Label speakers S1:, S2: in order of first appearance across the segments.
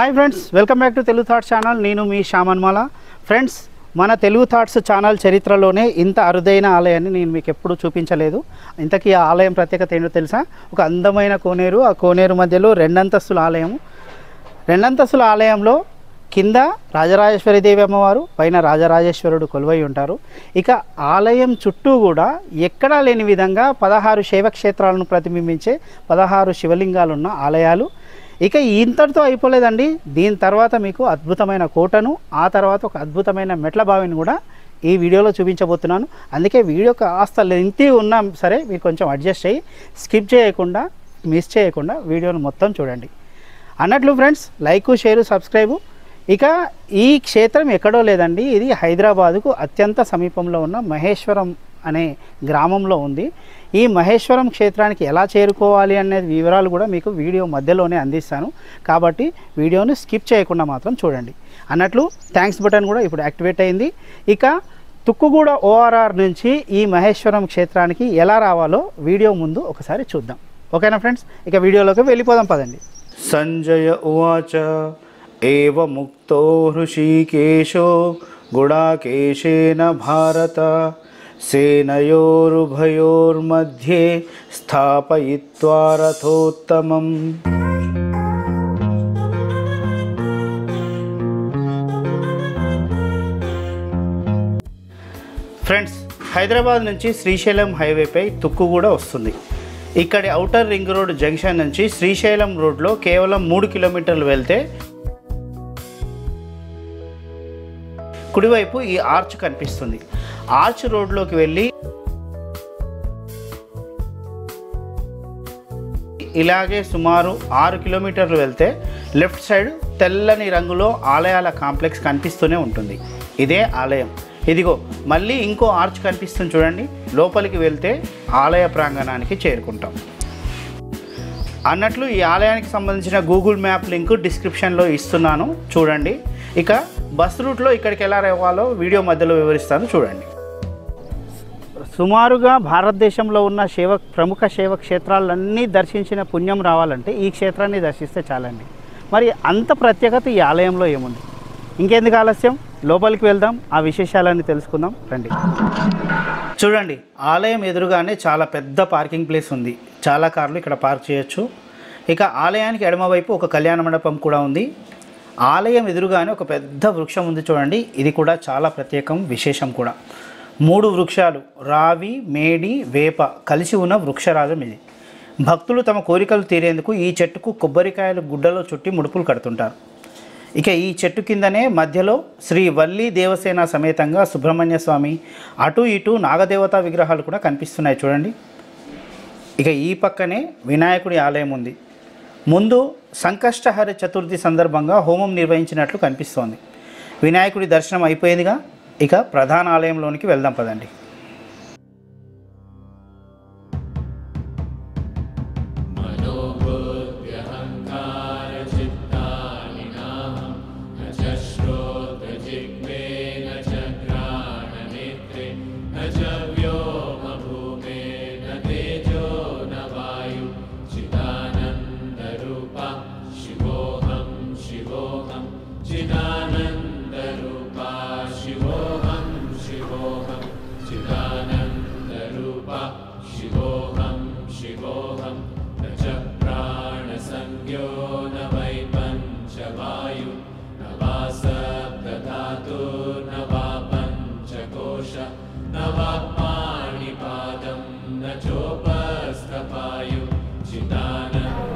S1: Hi friends, welcome back to Telugu thoughts channel. నేను మీ శ్యామన్మాల. Friends, మన Telugu thoughts channel చరిత్రలోనే ఇంత అరుదైన ఆలయాన్ని నేను మీకు ఎప్పుడూ చూపించలేదు. ఇంతకీ ఆ ఆలయం ప్రత్యేకత ఏంటో తెలుసా? ఒక అందమైన కోనేరు, ఆ కోనేరు మధ్యలో రెండంతస్తుల ఆలయం. రెండంతస్తుల ఆలయంలో కింద రాజరాజేశ్వరి దేవి అమ్మవారు, పైన రాజరాజేశ్వరుడు కొలువై ఉంటారు. ఇక ఆలయం చుట్టూ కూడా ఎక్కడా లేని విధంగా 16 శైవక్షేత్రాలను ప్రతిబింబించే 16 శివలింగాలు ఉన్న ఆలయాలు. ఇక ఇంతటితో అయిపోలేదండి. దీని తర్వాత మీకు అద్భుతమైన కోటను, ఆ తర్వాత ఒక అద్భుతమైన మెట్ల బావిని కూడా ఈ వీడియోలో చూపించబోతున్నాను. అందుకే వీడియో కాస్త లెంగ్తీ ఉన్నా సరే మీరు కొంచెం అడ్జస్ట్ అయ్యి స్కిప్ చేయకుండా, మిస్ చేయకుండా వీడియోను మొత్తం చూడండి. అన్నట్లు ఫ్రెండ్స్, లైక్, షేరు, సబ్స్క్రైబు. ఇక ఈ క్షేత్రం ఎక్కడో లేదండి, ఇది హైదరాబాదుకు అత్యంత సమీపంలో ఉన్న మహేశ్వరం అనే గ్రామంలో ఉంది. ఈ మహేశ్వరం క్షేత్రానికి ఎలా చేరుకోవాలి అనే వివరాలు కూడా మీకు వీడియో మధ్యలోనే అందిస్తాను. కాబట్టి వీడియోను స్కిప్ చేయకుండా మాత్రం చూడండి. అన్నట్లు థ్యాంక్స్ బటన్ కూడా ఇప్పుడు యాక్టివేట్ అయింది. ఇక తుక్కుగూడ ORR నుంచి ఈ మహేశ్వరం క్షేత్రానికి ఎలా రావాలో వీడియో ముందు ఒకసారి చూద్దాం. ఓకేనా ఫ్రెండ్స్? ఇక వీడియోలోకి వెళ్ళిపోదాం పదండి. సంజయ ఉవాచ ఏవ ముక్తో హృషీకేశో గుడాకేశేన భారత సేనయోరుభయోర్मध्ये స్థాపయిత్వా రథోత్తమం. ఫ్రెండ్స్, హైదరాబాద్ నుంచి శ్రీశైలం హైవేపై తుక్కుగూడ వస్తుంది. ఇక్కడి ఔటర్ రింగ్ రోడ్ జంక్షన్ నుంచి శ్రీశైలం రోడ్లో కేవలం 3 కిలోమీటర్లు వెళ్తే కుడివైపు ఈ ఆర్చ్ కనిపిస్తుంది. ఆర్చ్ రోడ్లోకి వెళ్ళి ఇలాగే సుమారు 6 కిలోమీటర్లు వెళ్తే లెఫ్ట్ సైడ్ తెల్లని రంగులో ఆలయాల కాంప్లెక్స్ కనిపిస్తూనే ఉంటుంది. ఇదే ఆలయం. ఇదిగో మళ్ళీ ఇంకో ఆర్చ్ కనిపిస్తుంది చూడండి. లోపలికి వెళ్తే ఆలయ ప్రాంగణానికి చేరుకుంటాం. అన్నట్లు ఈ ఆలయానికి సంబంధించిన గూగుల్ మ్యాప్ లింక్ డిస్క్రిప్షన్లో ఇస్తున్నాను, చూడండి. ఇక బస్ రూట్లో ఇక్కడికి ఎలా రావాలో వీడియో మధ్యలో వివరిస్తాను, చూడండి. సుమారుగా భారతదేశంలో ఉన్న ప్రముఖ శైవ క్షేత్రాలన్నీ దర్శించిన పుణ్యం రావాలంటే ఈ క్షేత్రాన్ని దర్శిస్తే చాలండి. మరి అంత ప్రత్యేకత ఈ ఆలయంలో ఏముంది? ఇంకెందుకు ఆలస్యం, లోపలికి వెళ్దాం, ఆ విశేషాలన్నీ తెలుసుకుందాం రండి. చూడండి, ఆలయం ఎదురుగానే చాలా పెద్ద పార్కింగ్ ప్లేస్ ఉంది. చాలా కార్లు ఇక్కడ పార్క్ చేయొచ్చు. ఇక ఆలయానికి ఎడమవైపు ఒక కళ్యాణ మండపం కూడా ఉంది. ఆలయం ఎదురుగానే ఒక పెద్ద వృక్షం ఉంది చూడండి. ఇది కూడా చాలా ప్రత్యేకం, విశేషం కూడా. 3 వృక్షాలు, రావి, మేడి, వేప కలిసి ఉన్న వృక్షరాజం ఇది. భక్తులు తమ కోరికలు తీరేందుకు ఈ చెట్టుకు కొబ్బరికాయలు గుడ్డలో చుట్టి ముడుపులు కడుతుంటారు. ఇక ఈ చెట్టు కిందనే మధ్యలో శ్రీ వల్లి దేవసేన సమేతంగా సుబ్రహ్మణ్య స్వామి, అటు ఇటు నాగదేవతా విగ్రహాలు కూడా కనిపిస్తున్నాయి చూడండి. ఇక ఈ పక్కనే వినాయకుడి ఆలయం ఉంది. ముందు సంకష్టహర చతుర్థి సందర్భంగా హోమం నిర్వహించినట్లు కనిపిస్తోంది. వినాయకుడి దర్శనం అయిపోయిందిగా, ఇక ప్రధాన ఆలయంలోనికి వెళ్దాం పదండి.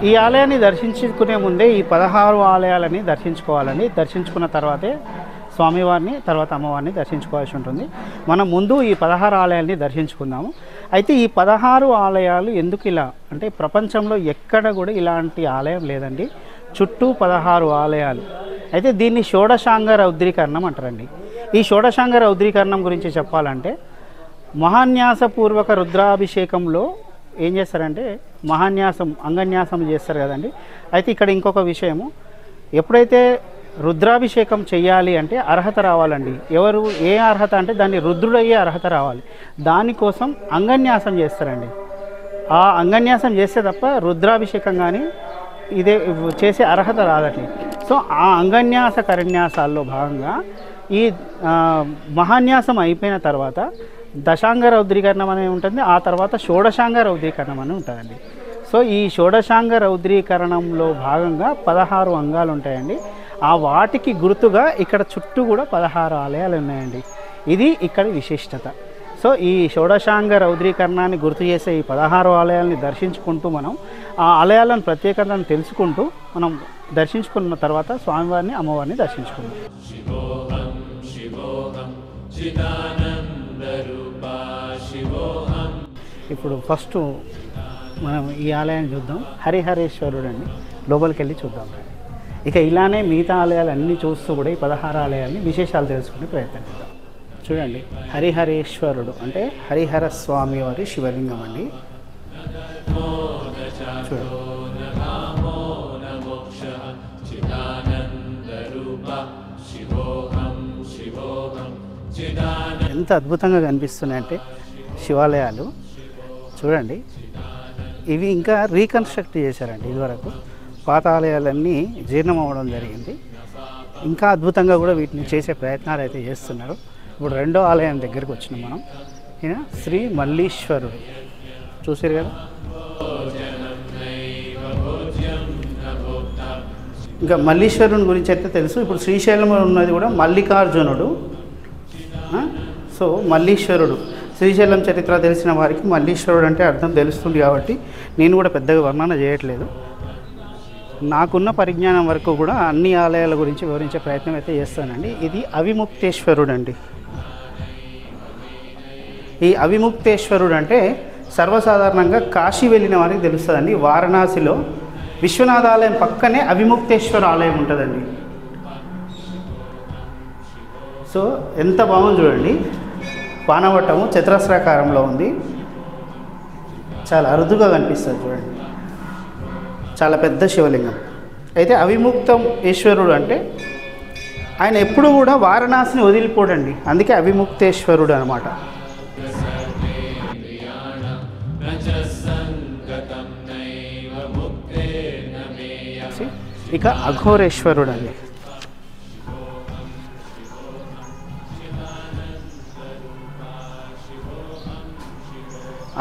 S1: ఈ ఆలయాన్ని దర్శించుకునే ముందే ఈ 16 ఆలయాలని దర్శించుకోవాలండి. దర్శించుకున్న తర్వాతే స్వామివారిని, తర్వాత అమ్మవారిని దర్శించుకోవాల్సి ఉంటుంది. మనం ముందు ఈ 16 ఆలయాల్ని దర్శించుకుందాము. అయితే ఈ 16 ఆలయాలు ఎందుకు ఇలా అంటే ప్రపంచంలో ఎక్కడ కూడా ఇలాంటి ఆలయం లేదండి. చుట్టూ 16 ఆలయాలు. అయితే దీన్ని షోడశాంగ రౌద్రీకరణం అంటారండి. ఈ షోడశాంగ రౌద్రీకరణం గురించి చెప్పాలంటే మహాన్యాసపూర్వక రుద్రాభిషేకంలో ఏం చేస్తారంటే మహాన్యాసం, అంగన్యాసం చేస్తారు కదండి. అయితే ఇక్కడ ఇంకొక విషయము, ఎప్పుడైతే రుద్రాభిషేకం చేయాలి అంటే అర్హత రావాలండి. ఎవరు ఏ అర్హత అంటే దాన్ని రుద్రుడయ్యే అర్హత రావాలి. దానికోసం అంగన్యాసం చేస్తారండి. ఆ అంగన్యాసం చేస్తే తప్ప రుద్రాభిషేకం కానీ ఇదే చేసే అర్హత రాదట్లేదు. సో ఆ అంగన్యాస కరన్యాసాల్లో భాగంగా ఈ మహాన్యాసం అయిపోయిన తర్వాత దశాంగ రౌద్రీకరణం అనేది ఉంటుంది, ఆ తర్వాత షోడశాంగ రౌద్రీకరణం అని ఉంటుందండి. సో ఈ షోడశాంగ రౌద్రీకరణంలో భాగంగా 16 అంగాలు ఉంటాయండి. ఆ వాటికి గుర్తుగా ఇక్కడ చుట్టూ కూడా 16 ఆలయాలు ఉన్నాయండి. ఇది ఇక్కడ విశిష్టత. సో ఈ షోడశాంగ రౌద్రీకరణాన్ని గుర్తు చేసే ఈ 16 ఆలయాలని దర్శించుకుంటూ మనం ఆ ఆలయాలను ప్రత్యేకతను తెలుసుకుంటూ మనం దర్శించుకున్న తర్వాత స్వామివారిని అమ్మవారిని దర్శించుకుందాం. ఇప్పుడు ఫస్ట్ మనం ఈ ఆలయాన్ని చూద్దాం. హరిహరేశ్వరుడు అండి, లోపలికి వెళ్ళి చూద్దాం. ఇక ఇలానే మిగతా ఆలయాలన్నీ చూస్తూ కూడా ఈ 16 ఆలయాలని విశేషాలు తెలుసుకునే ప్రయత్నం చేద్దాం. చూడండి, హరిహరేశ్వరుడు అంటే హరిహర స్వామి వారి శివలింగం అండి. చూడండి, ఎంత అద్భుతంగా కనిపిస్తున్నాయంటే శివాలయాలు. చూడండి, ఇవి ఇంకా రీకన్స్ట్రక్ట్ చేశారండి. ఇదివరకు పాత ఆలయాలన్నీ జీర్ణం అవ్వడం జరిగింది. ఇంకా అద్భుతంగా కూడా వీటిని చేసే ప్రయత్నాలు అయితే చేస్తున్నారు. ఇప్పుడు రెండో ఆలయం దగ్గరికి వచ్చినాం మనం. ఈయన శ్రీ మల్లీశ్వరుడు చూసారు కదా. ఇంకా మల్లీశ్వరుని గురించి అయితే తెలుసు. ఇప్పుడు శ్రీశైలంలో ఉన్నది కూడా మల్లికార్జునుడు. సో మల్లీశ్వరుడు, శ్రీశైలం చరిత్ర తెలిసిన వారికి మల్లీశ్వరుడు అంటే అర్థం తెలుస్తుంది కాబట్టి నేను కూడా పెద్దగా వర్ణన చేయట్లేదు. నాకున్న పరిజ్ఞానం వరకు కూడా అన్ని ఆలయాల గురించి వివరించే ప్రయత్నం అయితే చేస్తానండి. ఇది అవిముక్తేశ్వరుడు అండి. ఈ అవిముక్తేశ్వరుడు అంటే సర్వసాధారణంగా కాశీ వెళ్ళిన వారికి తెలుస్తుందండి. వారణాసిలో విశ్వనాథ ఆలయం పక్కనే అవిముక్తేశ్వర ఆలయం ఉంటుందండి. సో ఎంత బాగుంది చూడండి. పానవట్టము చతురస్రాకారంలో ఉంది, చాలా అరుదుగా కనిపిస్తుంది చూడండి. చాలా పెద్ద శివలింగం. అయితే అవిముక్తం ఈశ్వరుడు అంటే ఆయన ఎప్పుడు కూడా వారణాసిని వదిలిపోడండి, అందుకే అవిముక్తేశ్వరుడు అనమాట. ఇక అఘోరేశ్వరుడు అండి.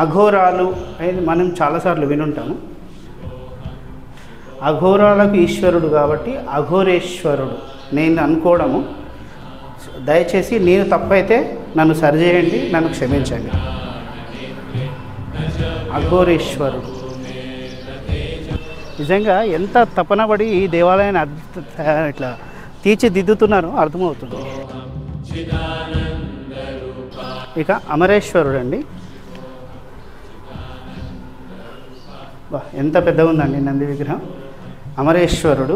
S1: అఘోరాలు అనేది మనం చాలాసార్లు వినుంటాము. అఘోరాలకు ఈశ్వరుడు కాబట్టి అఘోరేశ్వరుడు నేను అనుకోవడము. దయచేసి నేను తప్పైతే నన్ను సరిచేయండి, నన్ను క్షమించండి. అఘోరేశ్వరుడు నిజంగా ఎంత తపనబడి ఈ దేవాలయాన్ని ఇట్లా తీర్చిదిద్దుతున్నారో అర్థమవుతుంది. ఇక అమరేశ్వరుడు అండి. ఎంత పెద్దగా ఉందండి నంది విగ్రహం. అమరేశ్వరుడు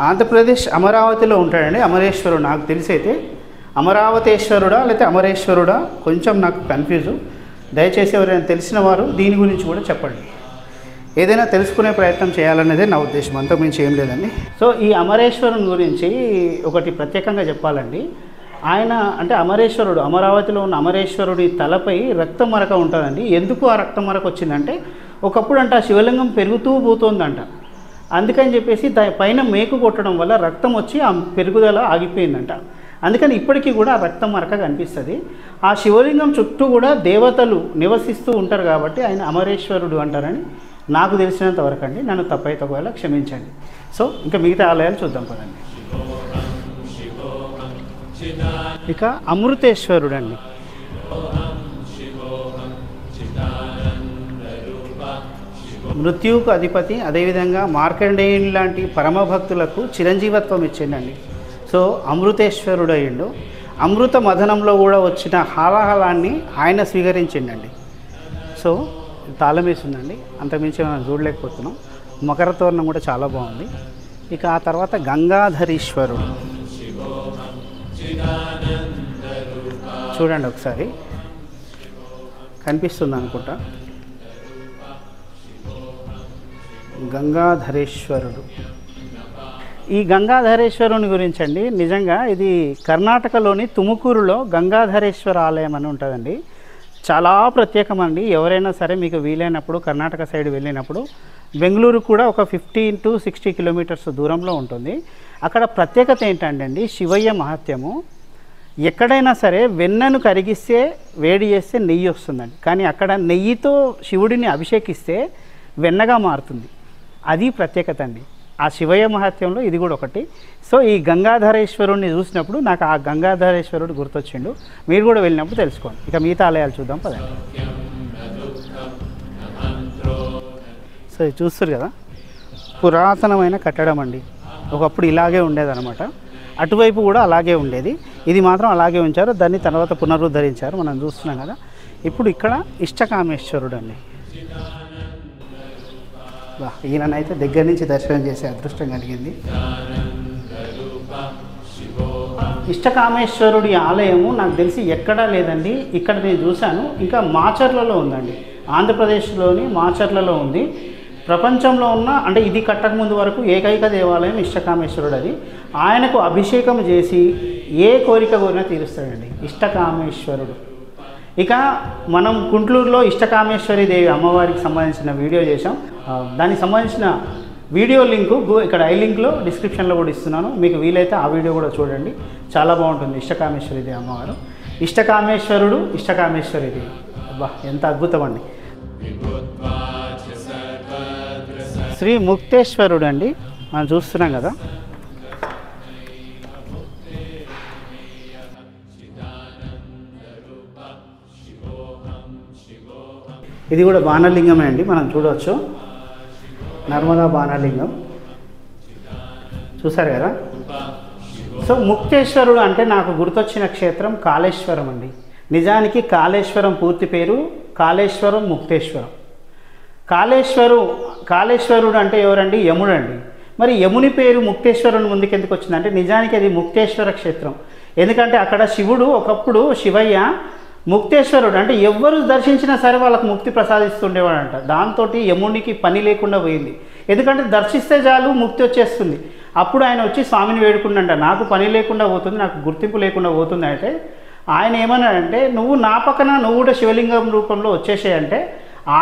S1: ఆంధ్రప్రదేశ్ అమరావతిలో ఉంటాడండి. అమరేశ్వరుడు నాకు తెలిసైతే అమరావతేశ్వరుడా లేకపోతే అమరేశ్వరుడా కొంచెం నాకు కన్ఫ్యూజు. దయచేసి ఎవరైనా తెలిసిన వారు దీని గురించి కూడా చెప్పండి. ఏదైనా తెలుసుకునే ప్రయత్నం చేయాలనేదే నా ఉద్దేశం, అంతకుమించి ఏం లేదండి. సో ఈ అమరేశ్వరుని గురించి ఒకటి ప్రత్యేకంగా చెప్పాలండి. ఆయన అంటే అమరేశ్వరుడు, అమరావతిలో ఉన్న అమరేశ్వరుడి తలపై రక్తం మరక ఉంటుందండి. ఎందుకు ఆ రక్తం మరక వచ్చిందంటే ఒకప్పుడు అంట శివలింగం పెరుగుతూ పోతుందంట. అందుకని చెప్పేసి పైన మేకు కొట్టడం వల్ల రక్తం వచ్చి ఆ పెరుగుదల ఆగిపోయిందంట. అందుకని ఇప్పటికీ కూడా ఆ రక్తం మరక కనిపిస్తుంది. ఆ శివలింగం చుట్టూ కూడా దేవతలు నివసిస్తూ ఉంటారు కాబట్టి ఆయన అమరేశ్వరుడు అంటారని నాకు తెలిసినంత వరకు అండి. నన్ను తప్పైతే ఒకవేళ క్షమించండి. సో ఇంకా మిగతా ఆలయాలు చూద్దాం పదండి. ఇక అమృతేశ్వరుడు అండి. మృత్యువుకు అధిపతి, అదేవిధంగా మార్కండేయుని లాంటి పరమభక్తులకు చిరంజీవత్వం ఇచ్చిండండి. సో అమృతేశ్వరుడు అయ్యిండు. అమృత మథనంలో కూడా వచ్చిన హాలాహలాన్ని ఆయన స్వీకరించిండండి. సో తాళం వేసిందండి, అంతకుమించి మనం చూడలేకపోతున్నాం. మకర తోరణం కూడా చాలా బాగుంది. ఇక ఆ తర్వాత గంగాధరీశ్వరుడు చూడండి ఒకసారి, కనిపిస్తుంది అనుకుంటా. గంగాధరేశ్వరుడు. ఈ గంగాధరేశ్వరుని గురించి అండి, నిజంగా ఇది కర్ణాటకలోని తుముకూరులో గంగాధరేశ్వర ఆలయం అని ఉంటుందండి. చాలా ప్రత్యేకమండి. ఎవరైనా సరే మీకు వీలైనప్పుడు కర్ణాటక సైడ్ వెళ్ళినప్పుడు, బెంగళూరు కూడా ఒక 15 to 60 కిలోమీటర్స్ దూరంలో ఉంటుంది. అక్కడ ప్రత్యేకత ఏంటంటే అండి, శివయ్య మహత్యము. ఎక్కడైనా సరే వెన్నను కరిగిస్తే వేడి చేస్తే నెయ్యి వస్తుందండి, కానీ అక్కడ నెయ్యితో శివుడిని అభిషేకిస్తే వెన్నగా మారుతుంది. అది ప్రత్యేకత అండి. ఆ శివయ్య మహత్యంలో ఇది కూడా ఒకటి. సో ఈ గంగాధరేశ్వరుడిని చూసినప్పుడు నాకు ఆ గంగాధరేశ్వరుడు గుర్తొచ్చిండు. మీరు కూడా వెళ్ళినప్పుడు తెలుసుకోండి. ఇక మిగతా ఆలయాలు చూద్దాం పదండి. సో ఇది చూస్తారు కదా, పురాతనమైన కట్టడం అండి. ఒకప్పుడు ఇలాగే ఉండేదన్నమాట. అటువైపు కూడా అలాగే ఉండేది, ఇది మాత్రం అలాగే ఉంచారు. దాన్ని తర్వాత పునరుద్ధరించారు, మనం చూస్తున్నాం కదా. ఇప్పుడు ఇక్కడ ఇష్టకామేశ్వరుడు అండి. ఈయననైతే దగ్గర నుంచి దర్శనం చేసే అదృష్టం కలిగింది. ఇష్టకామేశ్వరుడి ఆలయము నాకు తెలిసి ఎక్కడా లేదండి. ఇక్కడ నేను చూశాను, ఇంకా మాచర్లలో ఉందండి. ఆంధ్రప్రదేశ్లోని మాచర్లలో ఉంది. ప్రపంచంలో ఉన్న, అంటే ఇది కట్టక ముందు వరకు ఏకైక దేవాలయం ఇష్టకామేశ్వరుడు. అది ఆయనకు అభిషేకం చేసి ఏ కోరిక కోరినా తీరుస్తాడండి ఇష్టకామేశ్వరుడు. ఇక మనం గుంటూరులో ఇష్టకామేశ్వరి దేవి అమ్మవారికి సంబంధించిన వీడియో చేశాం. దానికి సంబంధించిన వీడియో లింకు ఇక్కడ ఐ లింక్లో డిస్క్రిప్షన్లో కూడా ఇస్తున్నాను. మీకు వీలైతే ఆ వీడియో కూడా చూడండి, చాలా బాగుంటుంది. ఇష్టకామేశ్వరి దేవి అమ్మవారు, ఇష్టకామేశ్వరుడు, ఇష్టకామేశ్వరి దేవి. అబ్బా ఎంత అద్భుతం అండి. శ్రీ ముక్తేశ్వరుడు అండి, మనం చూస్తున్నాం కదా. ఇది కూడా బాణలింగమే అండి, మనం చూడవచ్చు. నర్మదా బాణలింగం చూసారు కదా. సో ముక్తేశ్వరుడు అంటే నాకు గుర్తొచ్చిన క్షేత్రం కాళేశ్వరం అండి. నిజానికి కాళేశ్వరం పూర్తి పేరు కాళేశ్వరం ముక్తేశ్వరం. కాళేశ్వరుడు అంటే ఎవరండి? యముడు అండి. మరి యముని పేరు ముక్తేశ్వరుని ముందుకు ఎందుకు వచ్చిందంటే, నిజానికి అది ముక్తేశ్వర క్షేత్రం. ఎందుకంటే అక్కడ శివుడు, ఒకప్పుడు శివయ్య ముక్తేశ్వరుడు అంటే ఎవ్వరు దర్శించినా సరే వాళ్ళకు ముక్తి ప్రసాదిస్తుండేవాడంట. దాంతో యమునికి పని లేకుండా పోయింది. ఎందుకంటే దర్శిస్తే చాలు ముక్తి వచ్చేస్తుంది. అప్పుడు ఆయన వచ్చి స్వామిని వేడుకున్నంట, నాకు పని లేకుండా పోతుంది, నాకు గుర్తింపు లేకుండా పోతుంది. అంటే ఆయన ఏమన్నాడంటే, నువ్వు నా పక్కన నువ్వు కూడా శివలింగం రూపంలో వచ్చేసేయంటే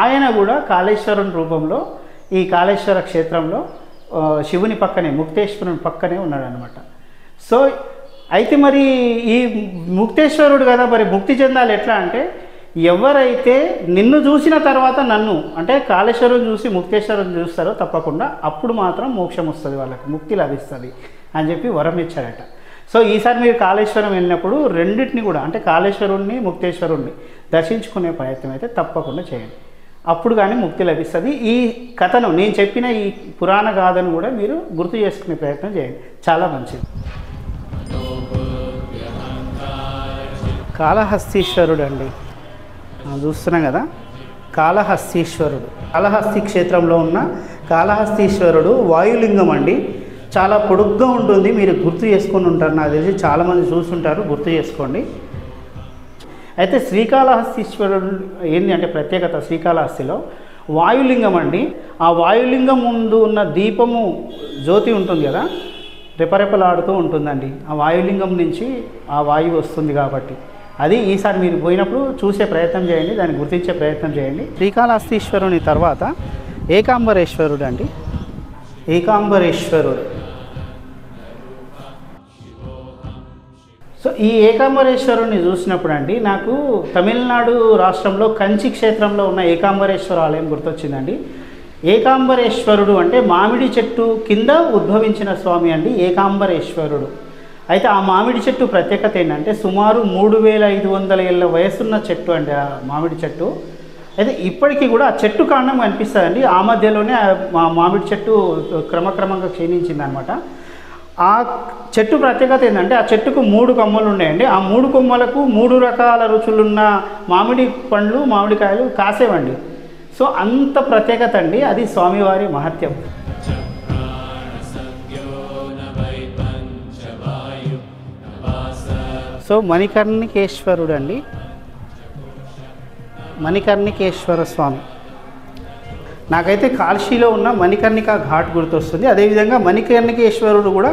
S1: ఆయన కూడా కాళేశ్వరుని రూపంలో ఈ కాళేశ్వర క్షేత్రంలో శివుని పక్కనే, ముక్తేశ్వరుని పక్కనే ఉన్నాడనమాట. సో అయితే మరి ఈ ముక్తేశ్వరుడు కదా, మరి ముక్తి చెందాలి ఎట్లా అంటే, ఎవరైతే నిన్ను చూసిన తర్వాత నన్ను, అంటే కాళేశ్వరుని చూసి ముక్తేశ్వరుని చూస్తారో తప్పకుండా అప్పుడు మాత్రం మోక్షం వస్తుంది, వాళ్ళకి ముక్తి లభిస్తుంది అని చెప్పి వరం ఇచ్చారట. సో ఈసారి మీరు కాళేశ్వరం వెళ్ళినప్పుడు రెండింటిని కూడా, అంటే కాళేశ్వరుణ్ణి ముక్తేశ్వరుణ్ణి దర్శించుకునే ప్రయత్నం అయితే తప్పకుండా చేయండి, అప్పుడు కానీ ముక్తి లభిస్తుంది. ఈ కథను, నేను చెప్పిన ఈ పురాణ గాథను కూడా మీరు గుర్తు చేసుకునే ప్రయత్నం చేయండి, చాలా మంచిది. కాళహస్తీశ్వరుడు అండి, చూస్తున్నాం కదా. కాళహస్తీశ్వరుడు, కాళహస్తి క్షేత్రంలో ఉన్న కాళహస్తీశ్వరుడు వాయులింగం అండి. చాలా పొడుగ్గా ఉంటుంది, మీరు గుర్తు చేసుకొని ఉంటారు, నాకు తెలిసి చాలామంది చూస్తుంటారు, గుర్తు చేసుకోండి. అయితే శ్రీకాళహస్తీశ్వరుడు ఏంటి అంటే ప్రత్యేకత, శ్రీకాళహస్తిలో వాయులింగం అండి. ఆ వాయులింగం ముందు ఉన్న దీపము జ్యోతి ఉంటుంది కదా, రెపరెపలాడుతూ ఉంటుందండి. ఆ వాయులింగం నుంచి ఆ వాయువు వస్తుంది కాబట్టి అది ఈసారి మీరు పోయినప్పుడు చూసే ప్రయత్నం చేయండి, దాన్ని గుర్తించే ప్రయత్నం చేయండి. శ్రీకాళహస్తీశ్వరుని తర్వాత ఏకాంబరేశ్వరుడు అండి. ఏకాంబరేశ్వరుడు, సో ఈ ఏకాంబరేశ్వరుని చూసినప్పుడు అండి నాకు తమిళనాడు రాష్ట్రంలో కంచి క్షేత్రంలో ఉన్న ఏకాంబరేశ్వర ఆలయం గుర్తొచ్చిందండి. ఏకాంబరేశ్వరుడు అంటే మామిడి చెట్టు కింద ఉద్భవించిన స్వామి అండి ఏకాంబరేశ్వరుడు. అయితే ఆ మామిడి చెట్టు ప్రత్యేకత ఏంటంటే సుమారు 3500 ఏళ్ళ వయసున్న చెట్టు అండి ఆ మామిడి చెట్టు. అయితే ఇప్పటికీ కూడా ఆ చెట్టు కాండం కనిపిస్తుందండి. ఆ మధ్యలోనే మా మామిడి చెట్టు క్రమక్రమంగా క్షీణించింది అనమాట. ఆ చెట్టు ప్రత్యేకత ఏంటంటే ఆ చెట్టుకు 3 కొమ్మలు ఉన్నాయండి. ఆ 3 కొమ్మలకు 3 రకాల రుచులున్న మామిడి పండ్లు, మామిడికాయలు కాసేవండి. సో అంత ప్రత్యేకత అండి, అది స్వామివారి మహత్యం. సో మణికర్ణికేశ్వరుడు అండి, మణికర్ణికేశ్వర స్వామి. నాకైతే కాశీలో ఉన్న మణికర్ణిక ఘాట్ గుర్తొస్తుంది. అదేవిధంగా మణికర్ణికేశ్వరుడు కూడా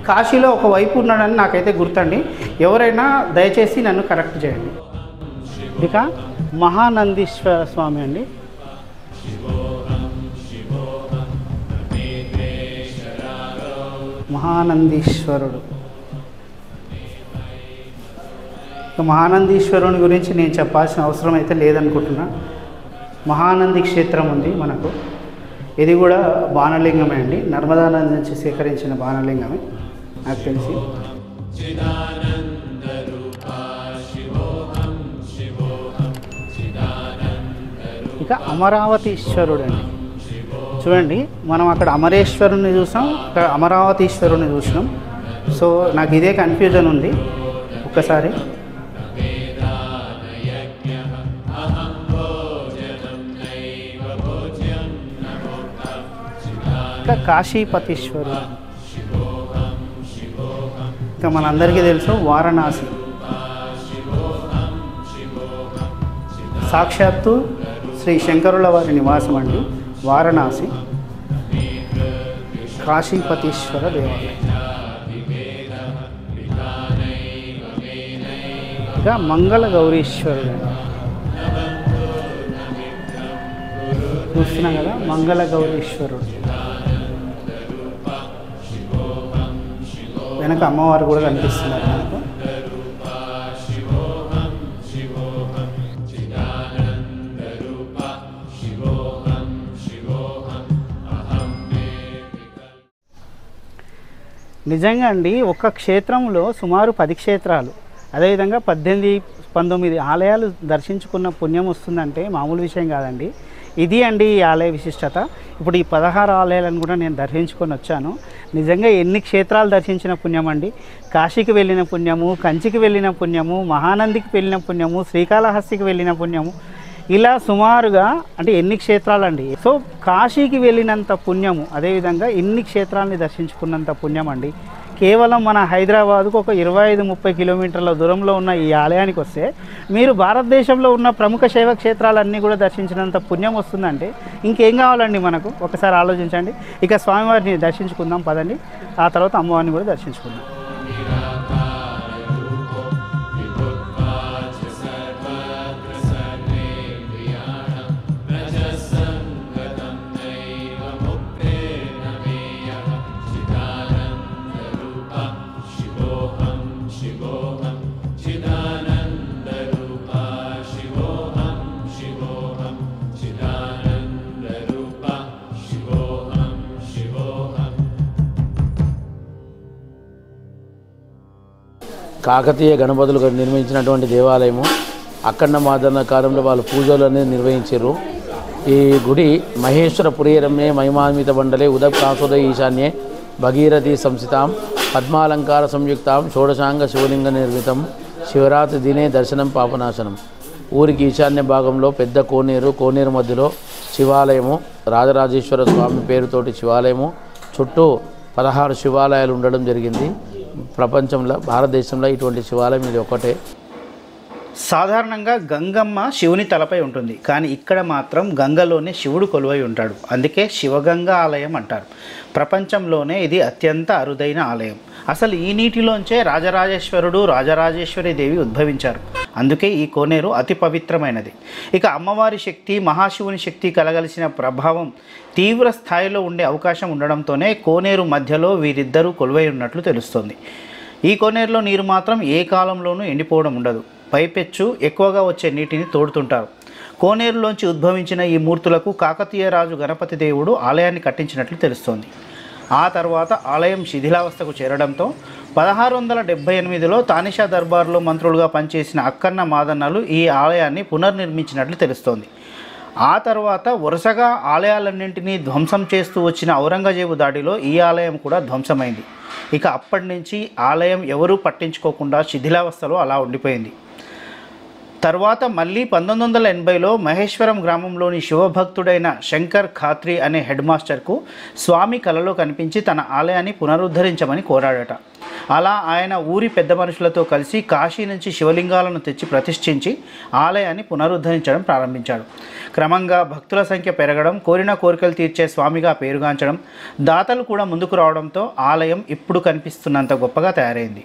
S1: కాశీలో ఒక వైపు ఉన్నాడని నాకైతే గుర్తండి. ఎవరైనా దయచేసి నన్ను కరెక్ట్ చేయండి. ఇక మహానందీశ్వర స్వామి అండి. మహానందీశ్వరుడు. మహానందీశ్వరుని గురించి నేను చెప్పాల్సిన అవసరం అయితే లేదనుకుంటున్నా. మహానంది క్షేత్రం ఉంది మనకు. ఇది కూడా బాణలింగమే అండి, నర్మదా నది నుంచి సేకరించిన బాణలింగమే నాకు తెలిసి. ఇక అమరావతీశ్వరుడు అండి. చూడండి, మనం అక్కడ అమరేశ్వరుని చూసాం, ఇక్కడ అమరావతీశ్వరుని చూసినాం. సో నాకు ఇదే కన్ఫ్యూజన్ ఉంది ఒక్కసారి. ఇంకా కాశీపతీశ్వరుడు. ఇంకా మనందరికీ తెలుసు వారణాసి, సాక్షాత్తు శ్రీ శంకరుల వారి నివాసం అండి వారణాసి. కాశీపతీశ్వర దేవాలయం. ఇంకా మంగళ గౌరీశ్వరుడు చూస్తున్నాం కదా, మంగళ గౌరీశ్వరుడు. వెనక అమ్మవారు కూడా కనిపిస్తున్నారు మనకు. నిజంగా అండి, ఒక్క క్షేత్రంలో సుమారు 10 క్షేత్రాలు, అదేవిధంగా 18-19 ఆలయాలు దర్శించుకున్న పుణ్యం వస్తుందంటే మామూలు విషయం కాదండి. ఇది అండి ఈ ఆలయ విశిష్టత. ఇప్పుడు ఈ 16 ఆలయాలను కూడా నేను దర్శించుకొని వచ్చాను. నిజంగా ఎన్ని క్షేత్రాలు దర్శించిన పుణ్యం అండి. కాశీకి వెళ్ళిన పుణ్యము, కంచికి వెళ్ళిన పుణ్యము, మహానందికి వెళ్ళిన పుణ్యము, శ్రీకాళహస్తికి వెళ్ళిన పుణ్యము, ఇలా సుమారుగా అంటే ఎన్ని క్షేత్రాలండి. సో కాశీకి వెళ్ళినంత పుణ్యము, అదేవిధంగా ఇన్ని క్షేత్రాలని దర్శించుకున్నంత పుణ్యం అండి. కేవలం మన హైదరాబాద్కు ఒక 25-30 కిలోమీటర్ల దూరంలో ఉన్న ఈ ఆలయానికి వస్తే మీరు భారతదేశంలో ఉన్న ప్రముఖ శైవ క్షేత్రాలన్నీ కూడా దర్శించినంత పుణ్యం వస్తుందంటే ఇంకేం కావాలండి మనకు? ఒకసారి ఆలోచించండి. ఇక స్వామివారిని దర్శించుకుందాం పదండి, ఆ తర్వాత అమ్మవారిని కూడా దర్శించుకుందాం.
S2: కాకతీయ గణపతులు నిర్మించినటువంటి దేవాలయము. అఖండ మాదన కాలంలో వాళ్ళు పూజలు అనేది నిర్వహించారు. ఈ గుడి మహేశ్వరపురి రమ్యే మహిమాన్విత మండలే ఉదకాసుద ఈశాన్యే భగీరథి సంస్థితాం పద్మాలంకార సంయుక్తాం షోడశాంగ శివలింగ నిర్మితం శివరాత్రి దినే దర్శనం పాపనాశనం. ఊరికి ఈశాన్య భాగంలో పెద్ద కోనేరు మధ్యలో శివాలయము, రాజరాజేశ్వర స్వామి పేరుతోటి శివాలయము, చుట్టూ 16 శివాలయాలు ఉండడం జరిగింది. ప్రపంచంలో భారతదేశంలో ఇటువంటి శివాలయం ఇది ఒకటే.
S1: సాధారణంగా గంగమ్మ శివుని తలపై ఉంటుంది, కానీ ఇక్కడ మాత్రం గంగలోనే శివుడు కొలువై ఉంటాడు. అందుకే శివగంగా ఆలయం అంటారు. ప్రపంచంలోనే ఇది అత్యంత అరుదైన ఆలయం. అసలు ఈ నీటిలోంచే రాజరాజేశ్వరుడు, రాజరాజేశ్వరి దేవి ఉద్భవించారు. అందుకే ఈ కోనేరు అతి పవిత్రమైనది. ఇక అమ్మవారి శక్తి, మహాశివుని శక్తి కలగలిసిన ప్రభావం తీవ్ర స్థాయిలో ఉండే అవకాశం ఉండడంతోనే కోనేరు మధ్యలో వీరిద్దరూ కొలువై ఉన్నట్లు తెలుస్తోంది. ఈ కోనేరులో నీరు మాత్రం ఏ కాలంలోనూ ఎండిపోవడం ఉండదు. పైపెచ్చు ఎక్కువగా వచ్చే నీటిని తోడుతుంటారు. కోనేరులోంచి ఉద్భవించిన ఈ మూర్తులకు కాకతీయ రాజు గణపతి దేవుడు ఆలయాన్ని కట్టించినట్లు తెలుస్తోంది. ఆ తర్వాత ఆలయం శిథిలావస్థకు చేరడంతో 1678లో తానిషా దర్బార్లో మంత్రులుగా పనిచేసిన అక్కన్న మాదన్నలు ఈ ఆలయాన్ని పునర్నిర్మించినట్లు తెలుస్తోంది. ఆ తర్వాత వరుసగా ఆలయాలన్నింటినీ ధ్వంసం చేస్తూ వచ్చిన ఔరంగజేబు దాడిలో ఈ ఆలయం కూడా ధ్వంసమైంది. ఇక అప్పటి నుంచి ఆలయం ఎవరూ పట్టించుకోకుండా శిథిలావస్థలో అలా ఉండిపోయింది. తర్వాత మళ్ళీ 1980లో మహేశ్వరం గ్రామంలోని శివభక్తుడైన శంకర్ ఖాత్రి అనే హెడ్ మాస్టర్కు స్వామి కలలో కనిపించి తన ఆలయాన్ని పునరుద్ధరించమని కోరాడట. అలా ఆయన ఊరి పెద్ద మనుషులతో కలిసి కాశీ నుంచి శివలింగాలను తెచ్చి ప్రతిష్ఠించి ఆలయాన్ని పునరుద్ధరించడం ప్రారంభించాడు. క్రమంగా భక్తుల సంఖ్య పెరగడం, కోరిన కోరికలు తీర్చే స్వామిగా పేరుగాంచడం, దాతలు కూడా ముందుకు రావడంతో ఆలయం ఇప్పుడు కనిపిస్తున్నంత గొప్పగా తయారైంది.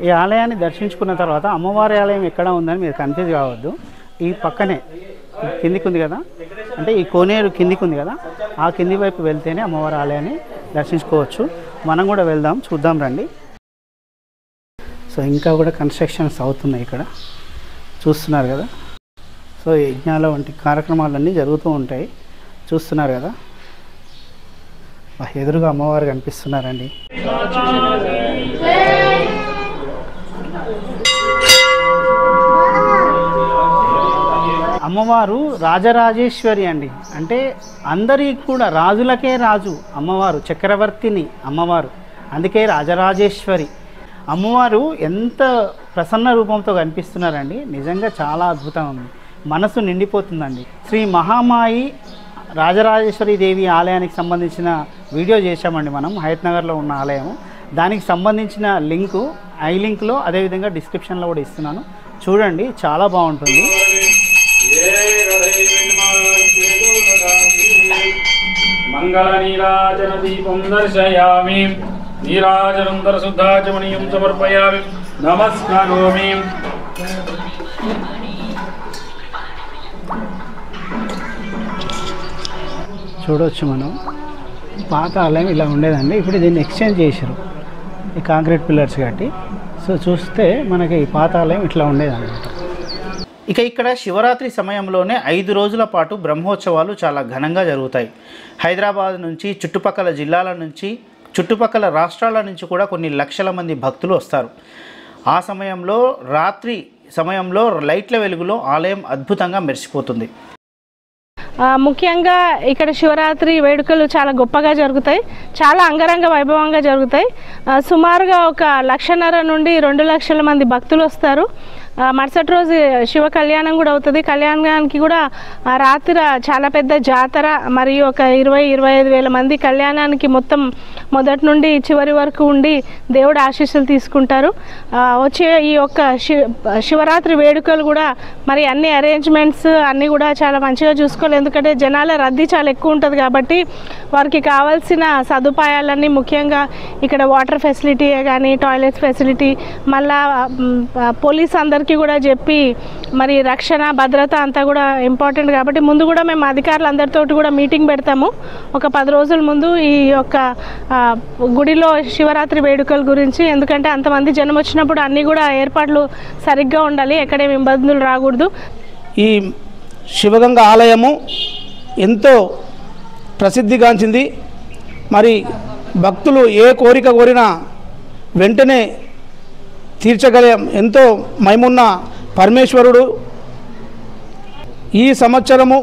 S1: ఈ ఆలయాన్ని దర్శించుకున్న తర్వాత అమ్మవారి ఆలయం ఎక్కడ ఉందని మీరు కన్ఫ్యూజ్ కావద్దు. ఈ పక్కనే కిందికి ఉంది కదా, అంటే ఈ కోనేరు కిందికి ఉంది కదా, ఆ కింది వైపు వెళ్తేనే అమ్మవారి ఆలయాన్ని దర్శించుకోవచ్చు. మనం కూడా వెళ్దాం, చూద్దాం రండి. సో ఇంకా కూడా కన్స్ట్రక్షన్స్ అవుతున్నాయి ఇక్కడ, చూస్తున్నారు కదా. సో యజ్ఞాల వంటి కార్యక్రమాలన్నీ జరుగుతూ ఉంటాయి, చూస్తున్నారు కదా. ఎదురుగా అమ్మవారు కనిపిస్తున్నారండి. అమ్మవారు రాజరాజేశ్వరి అండి. అంటే అందరికీ కూడా రాజులకే రాజు అమ్మవారు, చక్రవర్తిని అమ్మవారు, అందుకే రాజరాజేశ్వరి. అమ్మవారు ఎంత ప్రసన్న రూపంతో కనిపిస్తున్నారండి, నిజంగా చాలా అద్భుతంగా ఉంది, మనసు నిండిపోతుందండి. శ్రీ మహామాయి రాజరాజేశ్వరి దేవి ఆలయానికి సంబంధించిన వీడియో చేశామండి మనం, హయత్నగర్లో ఉన్న ఆలయం. దానికి సంబంధించిన లింకు ఐ లింక్లో, అదేవిధంగా డిస్క్రిప్షన్లో కూడా ఇస్తున్నాను, చూడండి, చాలా బాగుంటుంది.
S3: మంగళ నీరాజన దీపం దర్శయామి, నీరాజనంతర శుద్ధాచమనీయం సమర్పయామి, నమస్కరోమి.
S1: చూడవచ్చు మనం, పాత ఆలయం ఇలా ఉండేదండి, ఇప్పుడు దీన్ని ఎక్స్చేంజ్ చేశారు ఈ కాంక్రీట్ పిల్లర్స్ కట్టి. సో చూస్తే మనకి ఈ పాత ఆలయం ఇట్లా ఉండేదన్నమాట. ఇక ఇక్కడ శివరాత్రి సమయంలోనే 5 రోజుల పాటు బ్రహ్మోత్సవాలు చాలా ఘనంగా జరుగుతాయి. హైదరాబాద్ నుంచి, చుట్టుపక్కల జిల్లాల నుంచి, చుట్టుపక్కల రాష్ట్రాల నుంచి కూడా కొన్ని లక్షల మంది భక్తులు వస్తారు. ఆ సమయంలో, రాత్రి సమయంలో లైట్ల వెలుగులో ఆలయం అద్భుతంగా మెరిసిపోతుంది.
S4: ముఖ్యంగా ఇక్కడ శివరాత్రి వేడుకలు చాలా గొప్పగా జరుగుతాయి, చాలా అంగరంగ వైభవంగా జరుగుతాయి. సుమారుగా 1.5 నుండి 2 లక్షల మంది భక్తులు వస్తారు. మరుసటి రోజు శివ కళ్యాణం కూడా అవుతుంది. కళ్యాణానికి కూడా రాత్రి చాలా పెద్ద జాతర, మరియు ఒక 20-25 వేల మంది కళ్యాణానికి మొత్తం మొదటి నుండి చివరి వరకు ఉండి దేవుడు ఆశీస్సులు తీసుకుంటారు. వచ్చే ఈ యొక్క శివరాత్రి వేడుకలు కూడా మరి అన్ని అరేంజ్మెంట్స్ అన్నీ కూడా చాలా మంచిగా చూసుకోవాలి. ఎందుకంటే జనాల రద్దీ చాలా ఎక్కువ ఉంటుంది కాబట్టి వారికి కావాల్సిన సదుపాయాలన్నీ, ముఖ్యంగా ఇక్కడ వాటర్ ఫెసిలిటీ కానీ, టాయిలెట్స్ ఫెసిలిటీ, మళ్ళా పోలీస్ అందరికీ కూడా చెప్పి మరి రక్షణ భద్రత అంతా కూడా ఇంపార్టెంట్ కాబట్టి ముందు కూడా మేము అధికారులందరితో కూడా మీటింగ్ పెడతాము ఒక 10 రోజుల ముందు ఈ యొక్క గుడిలో శివరాత్రి వేడుకల గురించి. ఎందుకంటే అంతమంది జనం వచ్చినప్పుడు అన్నీ కూడా ఏర్పాట్లు సరిగ్గా ఉండాలి, ఎక్కడేమి ఇబ్బందులు రాకూడదు.
S5: ఈ శివగంగ ఆలయము ఎంతో ప్రసిద్ధిగాంచింది. మరి భక్తులు ఏ కోరిక కోరినా వెంటనే తీర్చగల ఎంతో మహిమున్న పరమేశ్వరుడు. ఈ సంవత్సరము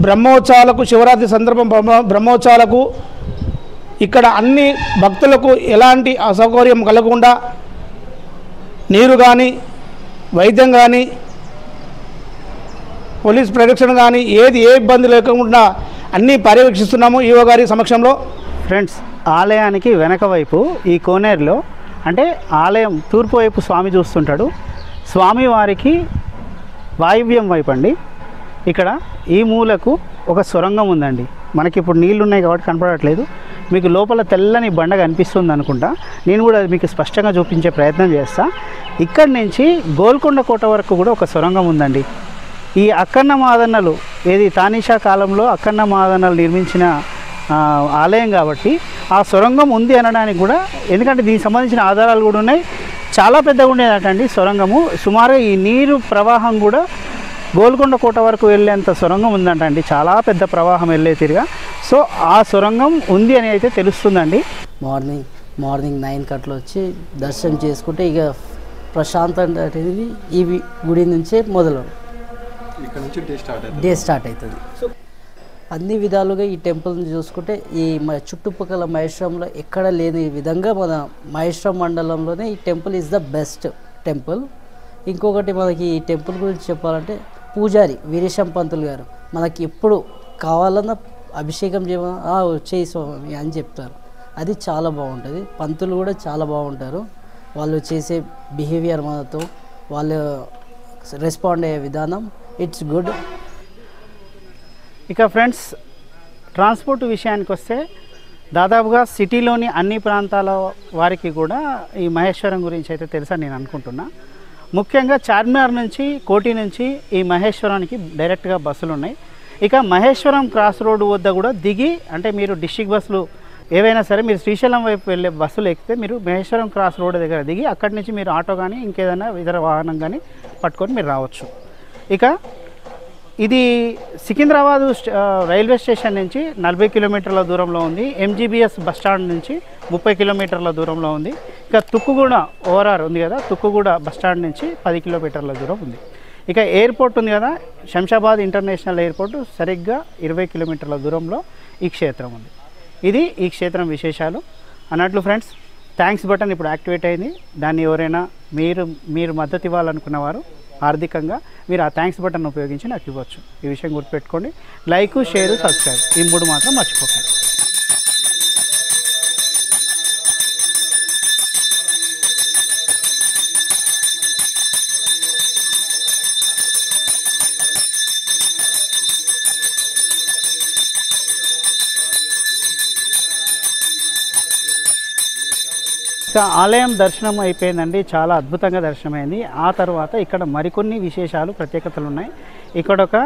S5: బ్రహ్మోత్సవాలకు, శివరాత్రి సందర్భం బ్రహ్మోత్సవాలకు ఇక్కడ అన్ని భక్తులకు ఎలాంటి అసౌకర్యం కలగకుండా నీరు కానీ, వైద్యం కానీ, పోలీస్ ప్రొటెక్షన్ కానీ ఏ ఇబ్బంది లేకుండా అన్నీ పర్యవేక్షిస్తున్నాము ఈవో గారి సమక్షంలో.
S1: ఫ్రెండ్స్, ఆలయానికి వెనక వైపు ఈ కోనేరులో, అంటే ఆలయం తూర్పు వైపు స్వామి చూస్తుంటాడు, స్వామి వారికి వాయువ్యం వైపు అండి ఇక్కడ ఈ మూలకు ఒక సొరంగం ఉందండి. మనకి ఇప్పుడు నీళ్ళు ఉన్నాయి కాబట్టి కనపడట్లేదు, మీకు లోపల తెల్లని బండ కనిపిస్తుంది అనుకుంటా. నేను కూడా మీకు స్పష్టంగా చూపించే ప్రయత్నం చేస్తా. ఇక్కడి నుంచి గోల్కొండ కోట వరకు కూడా ఒక సొరంగం ఉందండి. ఈ అక్కన్న మాదన్నలు, ఏది తానీషా కాలంలో అక్కన్న మాదన్నలు నిర్మించిన ఆలయం కాబట్టి ఆ సొరంగం ఉంది అనడానికి కూడా, ఎందుకంటే దీనికి సంబంధించిన ఆధారాలు కూడా ఉన్నాయి. చాలా పెద్దగా ఉండేదటండి సొరంగము. సుమారుగా ఈ నీరు ప్రవాహం కూడా గోల్కొండ కోట వరకు వెళ్ళేంత సొరంగం ఉందంటండి, చాలా పెద్ద ప్రవాహం వెళ్ళే తిరిగా. సో ఆ సొరంగం ఉంది అని అయితే తెలుస్తుందండి.
S6: మార్నింగ్ 9 గంటలు వచ్చి దర్శనం చేసుకుంటే ఇక ప్రశాంతం అనేది ఈ గుడి నుంచే మొదలు, డే స్టార్ట్ అవుతుంది. అన్ని విధాలుగా ఈ టెంపుల్ని చూసుకుంటే ఈ చుట్టుపక్కల మహేశ్వరంలో ఎక్కడ లేని విధంగా మన మహేశ్వరం మండలంలోనే ఈ temple is the best temple. ఇంకొకటి మనకి ఈ టెంపుల్ గురించి చెప్పాలంటే పూజారి వీరేశం పంతులు గారు మనకి ఎప్పుడు కావాలన్నా అభిషేకం చేయి అని చెప్తారు. అది చాలా బాగుంటుంది. పంతులు కూడా చాలా బాగుంటారు. వాళ్ళు చేసే బిహేవియర్ మనతో, వాళ్ళు రెస్పాండ్ అయ్యే విధానం, ఇట్స్ గుడ్.
S1: ఇక ఫ్రెండ్స్, ట్రాన్స్పోర్ట్ విషయానికి వస్తే దాదాపుగా సిటీలోని అన్ని ప్రాంతాల వారికి కూడా ఈ మహేశ్వరం గురించి అయితే తెలుసని నేను అనుకుంటున్నా. ముఖ్యంగా చార్మినార్ నుంచి కోటి నుంచి ఈ మహేశ్వరానికి డైరెక్ట్గా బస్సులు ఉన్నాయి. ఇక మహేశ్వరం క్రాస్ రోడ్డు వద్ద కూడా దిగి, అంటే మీరు డిస్ట్రిక్ట్ బస్సులు ఏవైనా సరే మీరు శ్రీశైలం వైపు వెళ్ళే బస్సులు ఎక్కితే మీరు మహేశ్వరం క్రాస్ రోడ్ దగ్గర దిగి అక్కడి నుంచి మీరు ఆటో కానీ ఇంకేదైనా ఇతర వాహనం కానీ పట్టుకొని మీరు రావచ్చు. ఇక ఇది సికింద్రాబాద్ రైల్వే స్టేషన్ నుంచి 40 కిలోమీటర్ల దూరంలో ఉంది. ఎంజీబీఎస్ బస్ స్టాండ్ నుంచి 30 కిలోమీటర్ల దూరంలో ఉంది. ఇక తుక్కుగూడ ఓఆర్ఆర్ ఉంది కదా, తుక్కుగూడ బస్ స్టాండ్ నుంచి 10 కిలోమీటర్ల దూరం ఉంది. ఇక ఎయిర్పోర్ట్ ఉంది కదా, శంషాబాద్ ఇంటర్నేషనల్ ఎయిర్పోర్ట్ సరిగ్గా 20 కిలోమీటర్ల దూరంలో ఈ క్షేత్రం ఉంది. ఇది ఈ క్షేత్రం విశేషాలు అన్నట్లు ఫ్రెండ్స్. థ్యాంక్స్ బటన్ ఇప్పుడు యాక్టివేట్ అయింది. దాన్ని ఎవరైనా మీరు మద్దతు ఇవ్వాలనుకున్నవారు ఆర్థికంగా మీరు ఆ థ్యాంక్స్ బటన్ ఉపయోగించి నాకు ఇవ్వచ్చు. ఈ విషయం గుర్తుపెట్టుకోండి. లైక్, షేర్, సబ్స్క్రైబ్ ఈ 3 మాత్రం మర్చిపోకండి. ఇక ఆలయం దర్శనం అయిపోయిందండి, చాలా అద్భుతంగా దర్శనమైంది. ఆ తర్వాత ఇక్కడ మరికొన్ని విశేషాలు, ప్రత్యేకతలు ఉన్నాయి. ఇక్కడ ఒక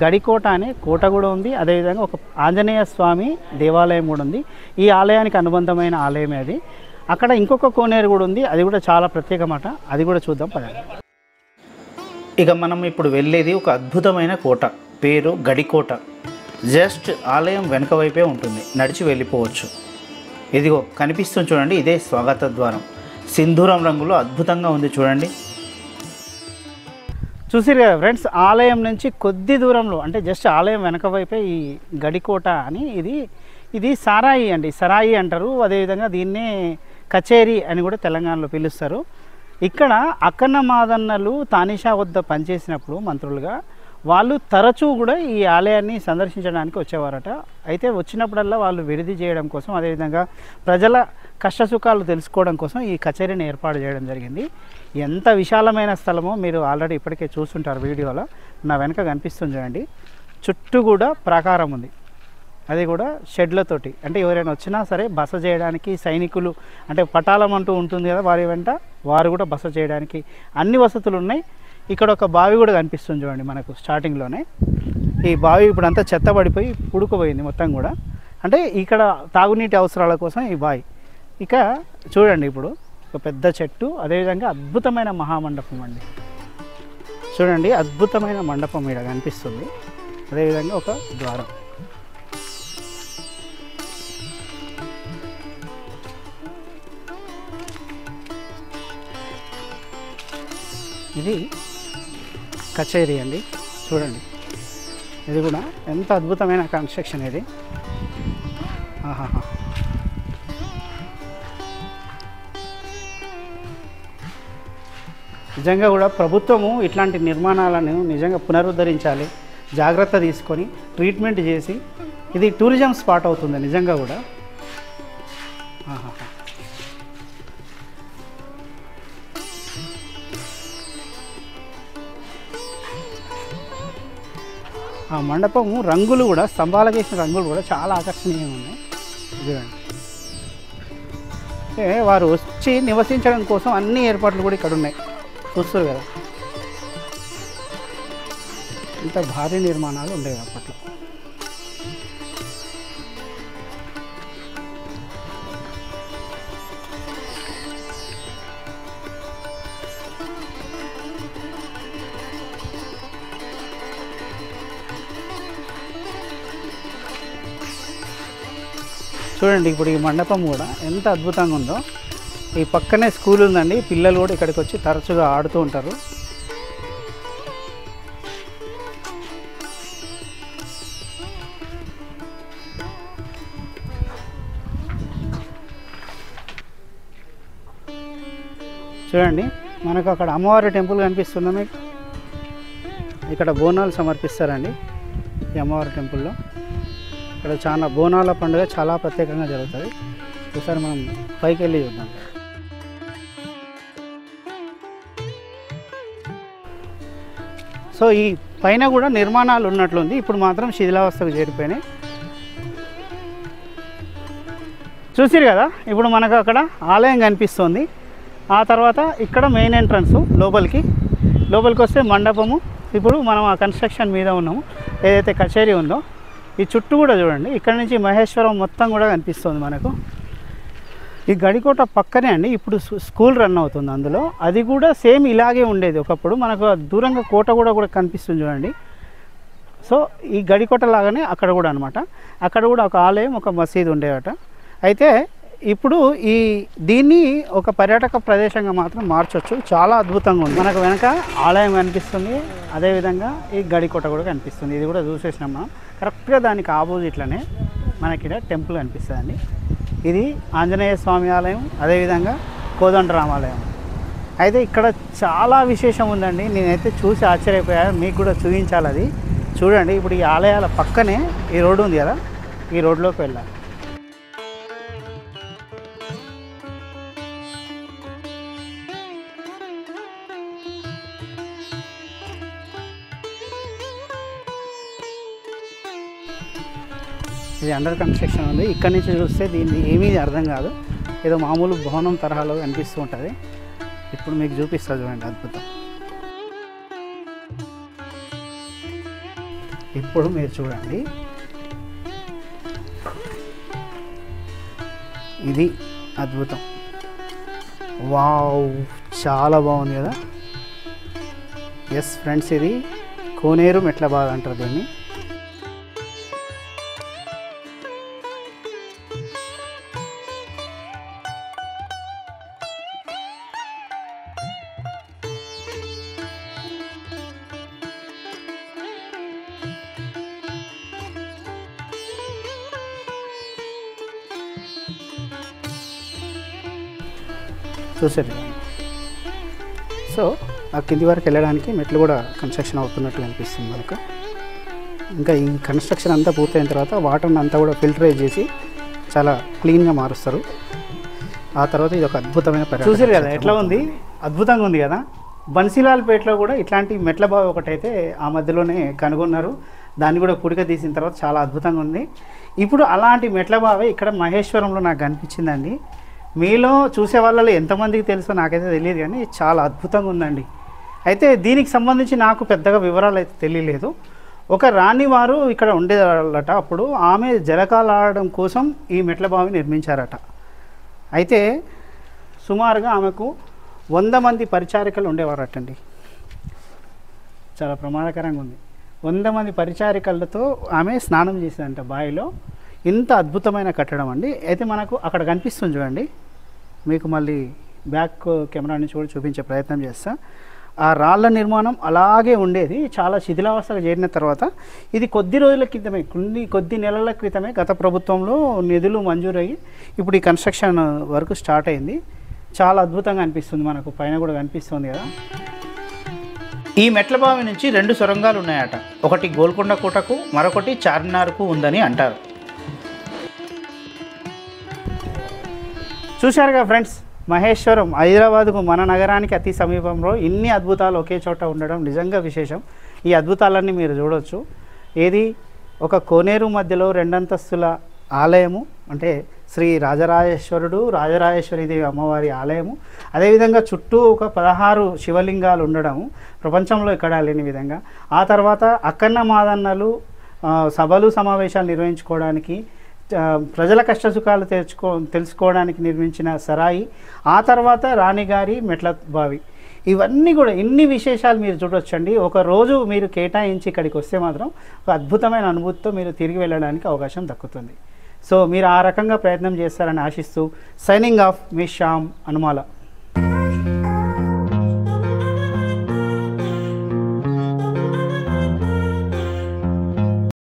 S1: గడికోట అనే కోట కూడా ఉంది. అదేవిధంగా ఒక ఆంజనేయ స్వామి దేవాలయం కూడా ఉంది. ఈ ఆలయానికి అనుబంధమైన ఆలయమే అది. అక్కడ ఇంకొక కోనేరు కూడా ఉంది, అది కూడా చాలా ప్రత్యేకమాట. అది కూడా చూద్దాం పదండి. ఇక మనం ఇప్పుడు వెళ్ళేది ఒక అద్భుతమైన కోట, పేరు గడికోట. జస్ట్ ఆలయం వెనుక వైపే ఉంటుంది, నడిచి వెళ్ళిపోవచ్చు. ఇదిగో కనిపిస్తుంది చూడండి, ఇదే స్వాగత ద్వారం. సింధూరం రంగులో అద్భుతంగా ఉంది చూడండి. చూసిరు కదా ఫ్రెండ్స్, ఆలయం నుంచి కొద్ది దూరంలో, అంటే జస్ట్ ఆలయం వెనక వైపే ఈ గడికోట అని. ఇది సారాయి అండి, సరాయి అంటారు. అదేవిధంగా దీన్నే కచేరీ అని కూడా తెలంగాణలో పిలుస్తారు. ఇక్కడ అక్కన్న మాదన్నలు తానిషా వద్ద పనిచేసినప్పుడు మంత్రులుగా వాళ్ళు తరచూ కూడా ఈ ఆలయాన్ని సందర్శించడానికి వచ్చేవారట. అయితే వచ్చినప్పుడల్లా వాళ్ళు విడిది చేయడం కోసం, అదేవిధంగా ప్రజల కష్టసుఖాలు తెలుసుకోవడం కోసం ఈ కచేరీని ఏర్పాటు చేయడం జరిగింది. ఎంత విశాలమైన స్థలమో మీరు ఆల్రెడీ ఇప్పటికే చూస్తుంటారు వీడియోలో. నా వెనక కనిపిస్తుంది చూడండి, చుట్టూ కూడా ప్రాకారం ఉంది. అది కూడా షెడ్లతోటి, అంటే ఎవరైనా వచ్చినా సరే బస చేయడానికి, సైనికులు అంటే పటాలం అంటూ ఉంటుంది కదా, వారి వెంట వారు కూడా బస చేయడానికి అన్ని వసతులు ఉన్నాయి. ఇక్కడ ఒక బావి కూడా కనిపిస్తుంది చూడండి మనకు స్టార్టింగ్లోనే. ఈ బావి ఇప్పుడు అంతా చెత్త పడిపోయి పుడుకుపోయింది మొత్తం కూడా, అంటే ఇక్కడ తాగునీటి అవసరాల కోసం ఈ బావి. ఇక చూడండి ఇప్పుడు ఒక పెద్ద చెట్టు, అదేవిధంగా అద్భుతమైన మహామండపం అండి. చూడండి అద్భుతమైన మండపం ఇక్కడ కనిపిస్తుంది. అదేవిధంగా ఒక ద్వారం. ఇది కచేరీ అండి, చూడండి. ఇది కూడా ఎంత అద్భుతమైన కన్స్ట్రక్షన్ ఇది. ఆహాహా. నిజంగా కూడా ప్రభుత్వము ఇట్లాంటి నిర్మాణాలను నిజంగా పునరుద్ధరించాలి, జాగ్రత్త తీసుకొని ట్రీట్మెంట్ చేసి. ఇది టూరిజం స్పాట్ అవుతుంది నిజంగా కూడా. ఆహాహా. ఆ మండపము రంగులు కూడా, స్తంభాలకు వేసిన రంగులు కూడా చాలా ఆకర్షణీయంగా ఉన్నాయి. ఇదిగోండి, అంటే వారు వచ్చి నివసించడం కోసం అన్ని ఏర్పాట్లు కూడా ఇక్కడ ఉన్నాయి. చూస్తారు కదా, ఇంత భారీ నిర్మాణాలు ఉండేవి అప్పట్లో. చూడండి ఇప్పుడు ఈ మండపం కూడా ఎంత అద్భుతంగా ఉందో. ఈ పక్కనే స్కూల్ ఉందండి, పిల్లలు కూడా ఇక్కడికి వచ్చి తరచుగా ఆడుతూ ఉంటారు. చూడండి మనకు అక్కడ అమ్మవారి టెంపుల్ కనిపిస్తుందా మీకు? ఇక్కడ బోనాలు సమర్పిస్తారండి ఈ అమ్మవారి టెంపుల్లో. ఇక్కడ చాలా బోనాల పండుగ చాలా ప్రత్యేకంగా జరుగుతుంది. ఒకసారి మనం పైకి వెళ్ళి చూద్దాం. సో ఈ పైన కూడా నిర్మాణాలు ఉన్నట్లుంది, ఇప్పుడు మాత్రం శిథిలావస్థకు చేరిపోయినాయి. చూసిరు కదా, ఇప్పుడు మనకు అక్కడ ఆలయం కనిపిస్తుంది. ఆ తర్వాత ఇక్కడ మెయిన్ ఎంట్రన్స్ లోపలికి వస్తే మండపము. ఇప్పుడు మనం ఆ కన్స్ట్రక్షన్ మీద ఉన్నాము, ఏదైతే కచేరీ ఉందో ఈ చుట్టూ కూడా చూడండి. ఇక్కడ నుంచి మహేశ్వరం మొత్తం కూడా కనిపిస్తుంది మనకు. ఈ గడికోట పక్కనే అండి ఇప్పుడు స్కూల్ రన్ అవుతుంది అందులో. అది కూడా సేమ్ ఇలాగే ఉండేది ఒకప్పుడు. మనకు దూరంగా కోట కూడా కనిపిస్తుంది చూడండి. సో ఈ గడికోట లాగానే అక్కడ కూడా అనమాట. అక్కడ కూడా ఒక ఆలయం, ఒక మసీదు ఉండేవట. అయితే ఇప్పుడు దీన్ని ఒక పర్యాటక ప్రదేశంగా మాత్రం మార్చొచ్చు. చాలా అద్భుతంగా ఉంది. మనకు వెనక ఆలయం కనిపిస్తుంది, అదేవిధంగా ఈ గడికోట కూడా కనిపిస్తుంది. ఇది కూడా చూసేసినాం మనం. కరెక్ట్గా దానికి ఆపోజిట్లోనే మనకి ఇక్కడ టెంపుల్ కనిపిస్తుందండి. ఇది ఆంజనేయ స్వామి ఆలయం, అదేవిధంగా కోదండరామాలయం. అయితే ఇక్కడ చాలా విశేషం ఉందండి. నేనైతే చూసి ఆశ్చర్యపోయాను, మీకు కూడా చూపించాలి. అది చూడండి. ఇప్పుడు ఈ ఆలయాల పక్కనే ఈ రోడ్డు ఉంది కదా, ఈ రోడ్లోకి వెళ్ళాలి. ఇది అండర్ కన్స్ట్రక్షన్ ఉంది. ఇక్కడ నుంచి చూస్తే దీన్ని ఏమీ అర్థం కాదు, ఏదో మామూలు భవనం తరహాలో కనిపిస్తూ ఉంటుంది. ఇప్పుడు మీకు చూపిస్తా చూడండి, అద్భుతం. ఇప్పుడు మీరు చూడండి, ఇది అద్భుతం. వావ్, చాలా బాగుంది కదా. ఎస్ ఫ్రెండ్స్, ఇది కోనేరు మెట్ల బాధ అంటారు దీన్ని. చూసారు. సో ఆ కింది వరకు వెళ్ళడానికి మెట్లు కూడా కన్స్ట్రక్షన్ అవుతున్నట్లు అనిపిస్తుంది మనకు. ఇంకా ఈ కన్స్ట్రక్షన్ అంతా పూర్తయిన తర్వాత వాటర్ని అంతా కూడా ఫిల్టరైజ్ చేసి చాలా క్లీన్గా మారుస్తారు. ఆ తర్వాత ఇది ఒక అద్భుతమైన పర్యటన. చూసారు కదా ఎట్లా ఉంది, అద్భుతంగా ఉంది కదా. బన్సీలాల్పేటలో కూడా ఇట్లాంటి మెట్ల బావి ఒకటైతే ఆ మధ్యలోనే కనుగొన్నారు. దాన్ని కూడా పుడిక తీసిన తర్వాత చాలా అద్భుతంగా ఉంది. ఇప్పుడు అలాంటి మెట్ల బావి ఇక్కడ మహేశ్వరంలో నాకు కనిపించిందండి. మీలో చూసే వాళ్ళలో ఎంతమందికి తెలుసో నాకైతే తెలియదు, కానీ చాలా అద్భుతంగా ఉందండి. అయితే దీనికి సంబంధించి నాకు పెద్దగా వివరాలు అయితే తెలియలేదు. ఒక రాణి వారు ఇక్కడ ఉండేవాళ్ళట. అప్పుడు ఆమె జలకాలాడడం కోసం ఈ మెట్ల బావి నిర్మించారట. అయితే సుమారుగా ఆమెకు 100 మంది పరిచారికలు ఉండేవారటండి. చాలా ప్రమాదకరంగా ఉంది. 100 మంది పరిచారికలతో ఆమె స్నానం చేసేదంట బావిలో. ఇంత అద్భుతమైన కట్టడం అండి. అయితే మనకు అక్కడ కనిపిస్తుంది చూడండి, మీకు మళ్ళీ బ్యాక్ కెమెరా నుంచి కూడా చూపించే ప్రయత్నం చేస్తా. ఆ రాళ్ళ నిర్మాణం అలాగే ఉండేది. చాలా శిథిలావస్థగా చేరిన తర్వాత ఇది కొద్ది రోజుల క్రితమే, కొద్ది నెలల క్రితమే గత ప్రభుత్వంలో నిధులు మంజూరయ్యి ఇప్పుడు ఈ కన్స్ట్రక్షన్ వర్క్ స్టార్ట్ అయింది. చాలా అద్భుతంగా అనిపిస్తుంది. మనకు పైన కూడా కనిపిస్తుంది కదా. ఈ మెట్ల బావి నుంచి 2 సొరంగాలు ఉన్నాయట. ఒకటి గోల్కొండ కోటకు, మరొకటి చార్మినార్కు ఉందని అంటారు. చూశారుగా ఫ్రెండ్స్, మహేశ్వరం హైదరాబాద్కు, మన నగరానికి అతి సమీపంలో ఇన్ని అద్భుతాలు ఒకే చోట ఉండడం నిజంగా విశేషం. ఈ అద్భుతాలన్నీ మీరు చూడవచ్చు. ఏది ఒక కోనేరు మధ్యలో 2 అంతస్తుల ఆలయము, అంటే శ్రీ రాజరాజేశ్వరుడు, రాజరాజేశ్వరీదేవి అమ్మవారి ఆలయము. అదేవిధంగా చుట్టూ ఒక 16 శివలింగాలు ఉండడము ప్రపంచంలో ఎక్కడా లేని విధంగా. ఆ తర్వాత అక్కన్న మాదన్నలు సభలు సమావేశాలు నిర్వహించుకోవడానికి, ప్రజల కష్టసుఖాలు తెలుసుకోవడానికి నిర్మించిన సరాయి, ఆ తర్వాత రాణిగారి మెట్ల బావి. ఇవన్నీ కూడా ఇన్ని విశేషాలు మీరు చూడొచ్చండి. ఒక రోజు మీరు కేటాయించి ఇక్కడికి వస్తే మాత్రం ఒక అద్భుతమైన అనుభూతితో మీరు తిరిగి వెళ్ళడానికి అవకాశం దక్కుతుంది. సో మీరు ఆ రకంగా ప్రయత్నం చేస్తారని ఆశిస్తూ సైనింగ్ ఆఫ్ మీ శ్యామ్ అనుమాల.